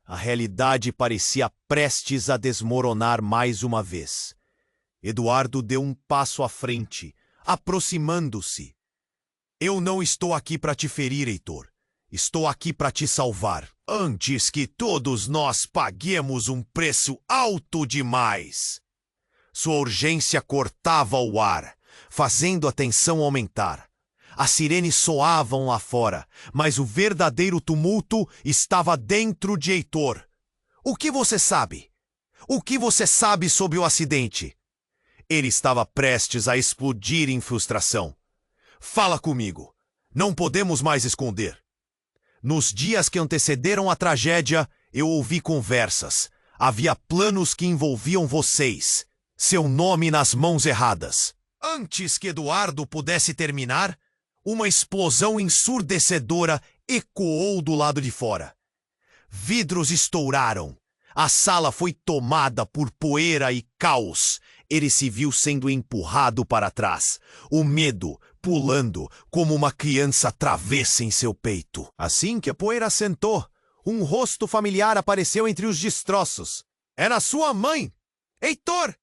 A realidade parecia prestes a desmoronar mais uma vez. Eduardo deu um passo à frente, aproximando-se. Eu não estou aqui para te ferir, Heitor. Estou aqui para te salvar, antes que todos nós paguemos um preço alto demais. Sua urgência cortava o ar, fazendo a tensão aumentar. As sirenes soavam lá fora, mas o verdadeiro tumulto estava dentro de Heitor. O que você sabe? O que você sabe sobre o acidente? Ele estava prestes a explodir em frustração. Fala comigo. Não podemos mais esconder. Nos dias que antecederam a tragédia, eu ouvi conversas. Havia planos que envolviam vocês. Seu nome nas mãos erradas. Antes que Eduardo pudesse terminar, uma explosão ensurdecedora ecoou do lado de fora. Vidros estouraram. A sala foi tomada por poeira e caos. Ele se viu sendo empurrado para trás, o medo pulando como uma criança travessa em seu peito. Assim que a poeira assentou, um rosto familiar apareceu entre os destroços. Era sua mãe! Heitor!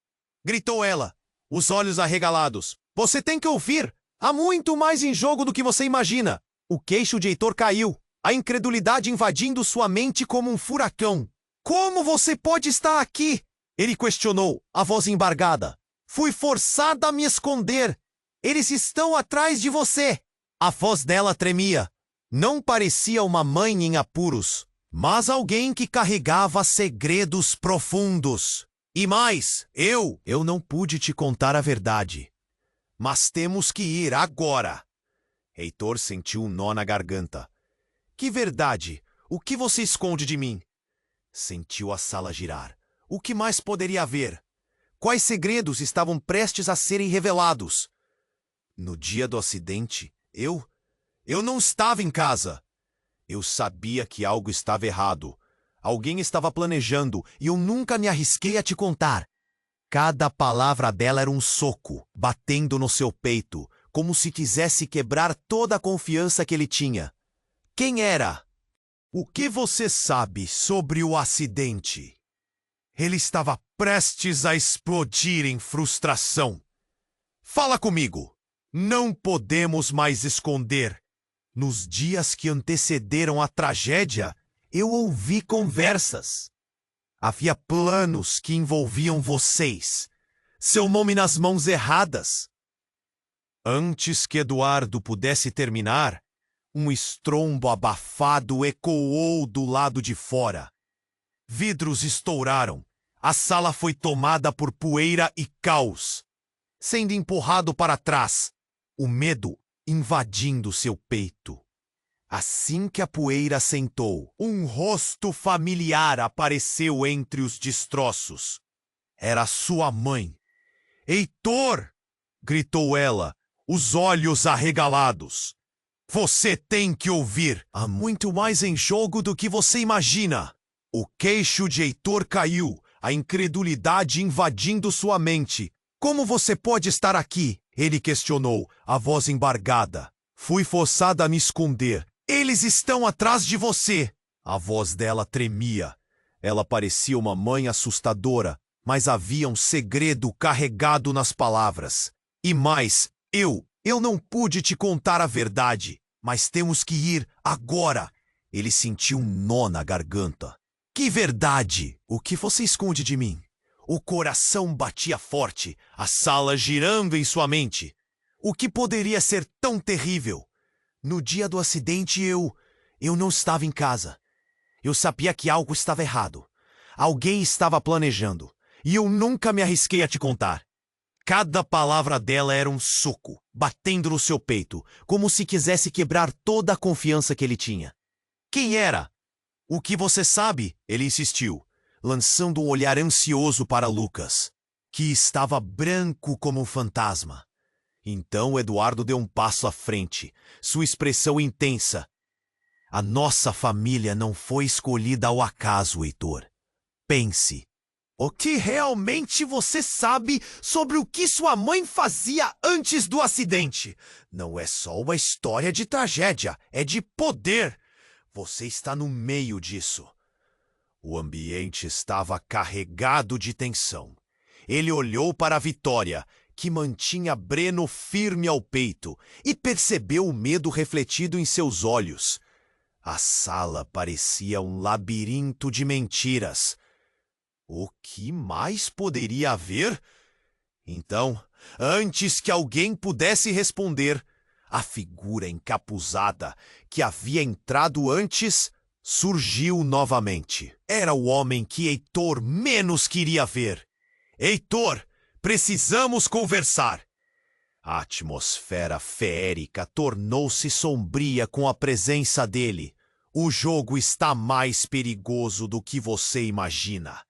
Gritou ela, os olhos arregalados. Você tem que ouvir! Há muito mais em jogo do que você imagina. O queixo de Heitor caiu, a incredulidade invadindo sua mente como um furacão. Como você pode estar aqui? Ele questionou, a voz embargada. Fui forçada a me esconder. Eles estão atrás de você. A voz dela tremia. Não parecia uma mãe em apuros, mas alguém que carregava segredos profundos. E mais, eu não pude te contar a verdade. Mas temos que ir agora. Heitor sentiu um nó na garganta. Que verdade? O que você esconde de mim? Sentiu a sala girar. O que mais poderia haver? Quais segredos estavam prestes a serem revelados? No dia do acidente, eu não estava em casa. Eu sabia que algo estava errado. Alguém estava planejando e eu nunca me arrisquei a te contar. Cada palavra dela era um soco, batendo no seu peito, como se quisesse quebrar toda a confiança que ele tinha. Quem era? O que você sabe sobre o acidente? Ele estava prestes a explodir em frustração. Fala comigo. Não podemos mais esconder. Nos dias que antecederam a tragédia, eu ouvi conversas. Havia planos que envolviam vocês. Seu nome nas mãos erradas. Antes que Eduardo pudesse terminar, um estrondo abafado ecoou do lado de fora. Vidros estouraram. A sala foi tomada por poeira e caos. Sendo empurrado para trás, o medo invadindo seu peito. Assim que a poeira assentou, um rosto familiar apareceu entre os destroços. Era sua mãe. Heitor! Gritou ela, os olhos arregalados. Você tem que ouvir. Há muito mais em jogo do que você imagina. O queixo de Heitor caiu, a incredulidade invadindo sua mente. Como você pode estar aqui? Ele questionou, a voz embargada. Fui forçada a me esconder. Eles estão atrás de você. A voz dela tremia. Ela parecia uma mãe assustadora, mas havia um segredo carregado nas palavras. E mais, eu não pude te contar a verdade, mas temos que ir agora. Ele sentiu um nó na garganta. Que verdade? O que você esconde de mim? O coração batia forte, a sala girando em sua mente. O que poderia ser tão terrível? No dia do acidente eu não estava em casa. Eu sabia que algo estava errado. Alguém estava planejando. E eu nunca me arrisquei a te contar. Cada palavra dela era um soco, batendo no seu peito, como se quisesse quebrar toda a confiança que ele tinha. Quem era? O que você sabe? Ele insistiu, lançando um olhar ansioso para Lucas, que estava branco como um fantasma. Então Eduardo deu um passo à frente, sua expressão intensa. A nossa família não foi escolhida ao acaso, Heitor. Pense. O que realmente você sabe sobre o que sua mãe fazia antes do acidente? Não é só uma história de tragédia, é de poder. Você está no meio disso. O ambiente estava carregado de tensão. Ele olhou para a Vitória, que mantinha Breno firme ao peito, e percebeu o medo refletido em seus olhos. A sala parecia um labirinto de mentiras. O que mais poderia haver? Então, antes que alguém pudesse responder, a figura encapuzada que havia entrado antes surgiu novamente. Era o homem que Heitor menos queria ver. Heitor, precisamos conversar. A atmosfera feérica tornou-se sombria com a presença dele. O jogo está mais perigoso do que você imagina.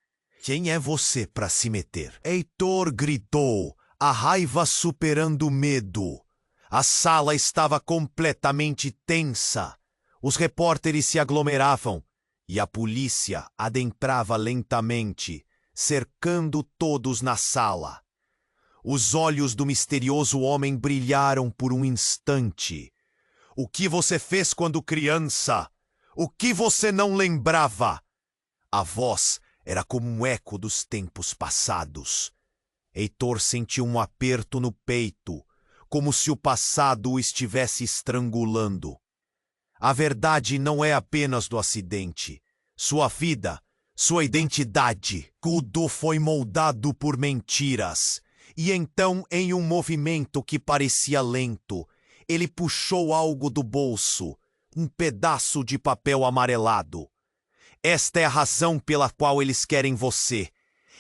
Quem é você para se meter? Heitor gritou, a raiva superando o medo. A sala estava completamente tensa. Os repórteres se aglomeravam e a polícia adentrava lentamente, cercando todos na sala. Os olhos do misterioso homem brilharam por um instante. O que você fez quando criança? O que você não lembrava? A voz era como um eco dos tempos passados. Heitor sentiu um aperto no peito, como se o passado o estivesse estrangulando. A verdade não é apenas do acidente. Sua vida, sua identidade, tudo foi moldado por mentiras. E então, em um movimento que parecia lento, ele puxou algo do bolso, um pedaço de papel amarelado. Esta é a razão pela qual eles querem você.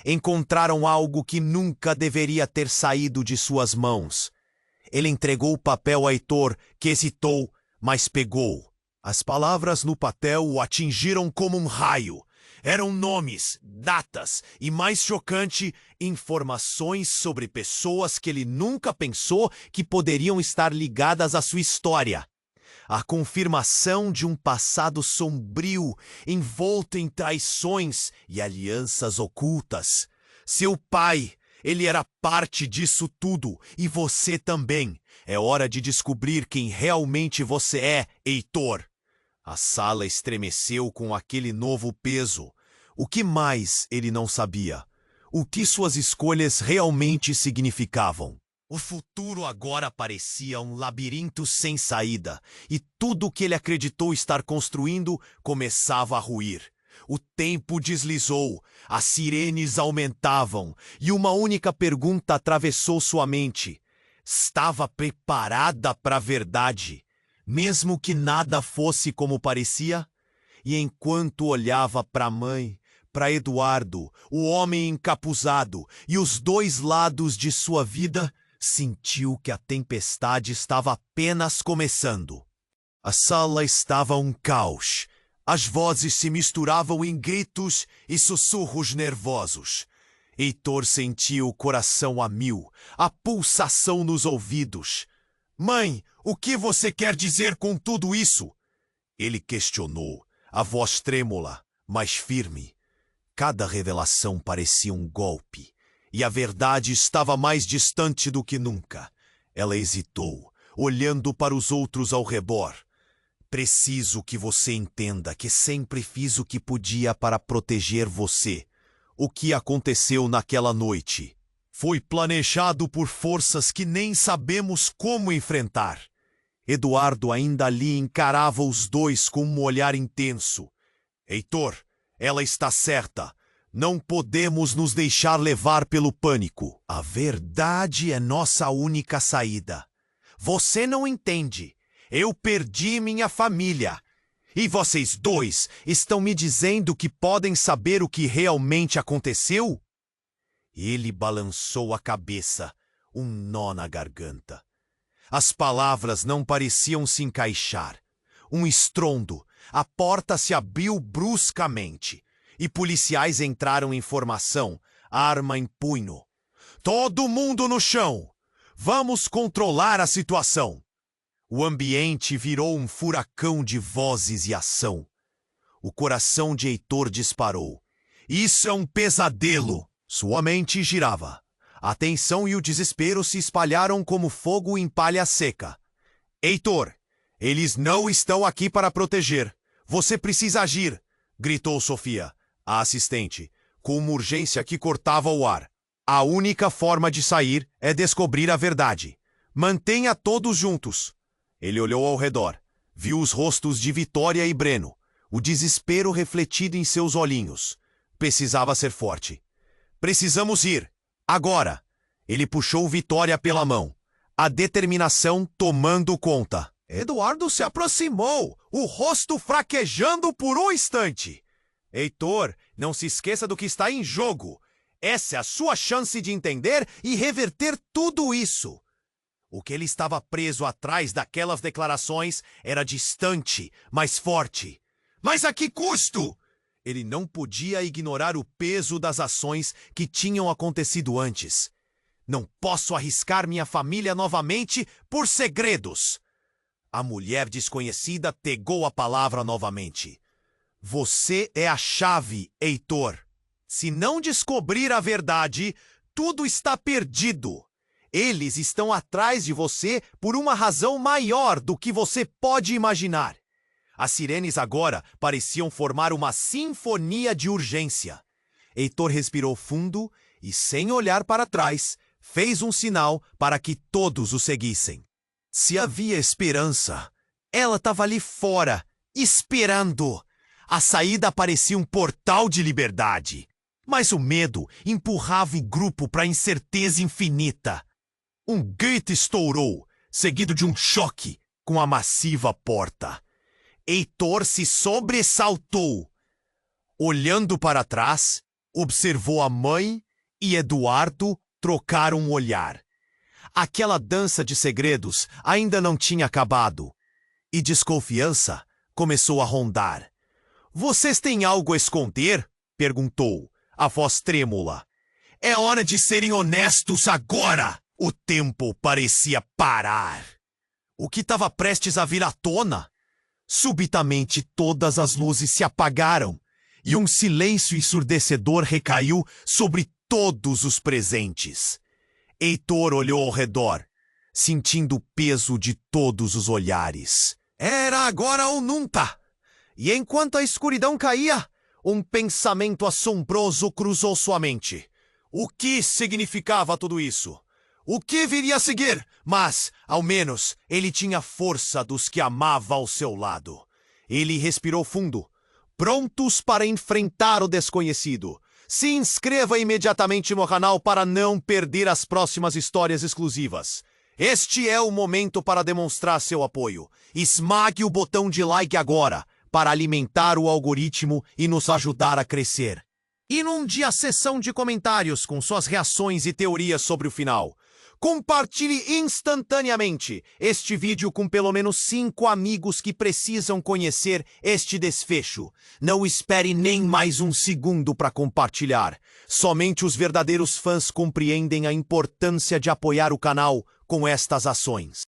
Encontraram algo que nunca deveria ter saído de suas mãos. Ele entregou o papel a Heitor, que hesitou, mas pegou. As palavras no papel o atingiram como um raio. Eram nomes, datas e, mais chocante, informações sobre pessoas que ele nunca pensou que poderiam estar ligadas à sua história. a confirmação de um passado sombrio, envolto em traições e alianças ocultas. Seu pai, ele era parte disso tudo, e você também. É hora de descobrir quem realmente você é, Heitor. A sala estremeceu com aquele novo peso. O que mais ele não sabia? O que suas escolhas realmente significavam? O futuro agora parecia um labirinto sem saída, e tudo o que ele acreditou estar construindo começava a ruir. O tempo deslizou, as sirenes aumentavam, e uma única pergunta atravessou sua mente. Estava preparada para a verdade, mesmo que nada fosse como parecia? E enquanto olhava para a mãe, para Eduardo, o homem encapuzado, e os dois lados de sua vida, sentiu que a tempestade estava apenas começando. A sala estava um caos. As vozes se misturavam em gritos e sussurros nervosos. Heitor sentia o coração a mil, a pulsação nos ouvidos. Mãe, o que você quer dizer com tudo isso? Ele questionou, a voz trêmula, mas firme. Cada revelação parecia um golpe, e a verdade estava mais distante do que nunca. Ela hesitou, olhando para os outros ao redor. Preciso que você entenda que sempre fiz o que podia para proteger você. O que aconteceu naquela noite foi planejado por forças que nem sabemos como enfrentar. Eduardo ainda ali encarava os dois com um olhar intenso. Heitor, ela está certa. Não podemos nos deixar levar pelo pânico. A verdade é nossa única saída. Você não entende. Eu perdi minha família. E vocês dois estão me dizendo que podem saber o que realmente aconteceu? Ele balançou a cabeça, um nó na garganta. As palavras não pareciam se encaixar. Um estrondo, a porta se abriu bruscamente, e policiais entraram em formação, arma em punho. Todo mundo no chão! Vamos controlar a situação! O ambiente virou um furacão de vozes e ação. O coração de Heitor disparou. Isso é um pesadelo! Sua mente girava. A tensão e o desespero se espalharam como fogo em palha seca. Heitor, eles não estão aqui para proteger. Você precisa agir! Gritou Sofia, a assistente, com uma urgência que cortava o ar. A única forma de sair é descobrir a verdade. Mantenha todos juntos. Ele olhou ao redor. Viu os rostos de Vitória e Breno. O desespero refletido em seus olhinhos. Precisava ser forte. Precisamos ir. Agora. Ele puxou Vitória pela mão. A determinação tomando conta. Eduardo se aproximou, o rosto fraquejando por um instante. Heitor, não se esqueça do que está em jogo. Essa é a sua chance de entender e reverter tudo isso. O que ele estava preso atrás daquelas declarações era distante, mas forte. Mas a que custo? Ele não podia ignorar o peso das ações que tinham acontecido antes. Não posso arriscar minha família novamente por segredos. A mulher desconhecida pegou a palavra novamente. Você é a chave, Heitor. Se não descobrir a verdade, tudo está perdido. Eles estão atrás de você por uma razão maior do que você pode imaginar. As sirenes agora pareciam formar uma sinfonia de urgência. Heitor respirou fundo e, sem olhar para trás, fez um sinal para que todos o seguissem. Se havia esperança, ela estava ali fora, esperando. A saída parecia um portal de liberdade. Mas o medo empurrava o grupo para a incerteza infinita. Um grito estourou, seguido de um choque com a massiva porta. Heitor se sobressaltou. Olhando para trás, observou a mãe e Eduardo trocar um olhar. Aquela dança de segredos ainda não tinha acabado, e desconfiança começou a rondar. Vocês têm algo a esconder? Perguntou, a voz trêmula. É hora de serem honestos agora! O tempo parecia parar. O que estava prestes a vir à tona? Subitamente todas as luzes se apagaram e um silêncio ensurdecedor recaiu sobre todos os presentes. Heitor olhou ao redor, sentindo o peso de todos os olhares. Era agora ou nunca! E enquanto a escuridão caía, um pensamento assombroso cruzou sua mente. O que significava tudo isso? O que viria a seguir? Mas, ao menos, ele tinha força dos que amava ao seu lado. Ele respirou fundo, prontos para enfrentar o desconhecido. Se inscreva imediatamente no canal para não perder as próximas histórias exclusivas. Este é o momento para demonstrar seu apoio. Esmague o botão de like agora para alimentar o algoritmo e nos ajudar a crescer. Inunde a seção de comentários com suas reações e teorias sobre o final. Compartilhe instantaneamente este vídeo com pelo menos 5 amigos que precisam conhecer este desfecho. Não espere nem mais um segundo para compartilhar. Somente os verdadeiros fãs compreendem a importância de apoiar o canal com estas ações.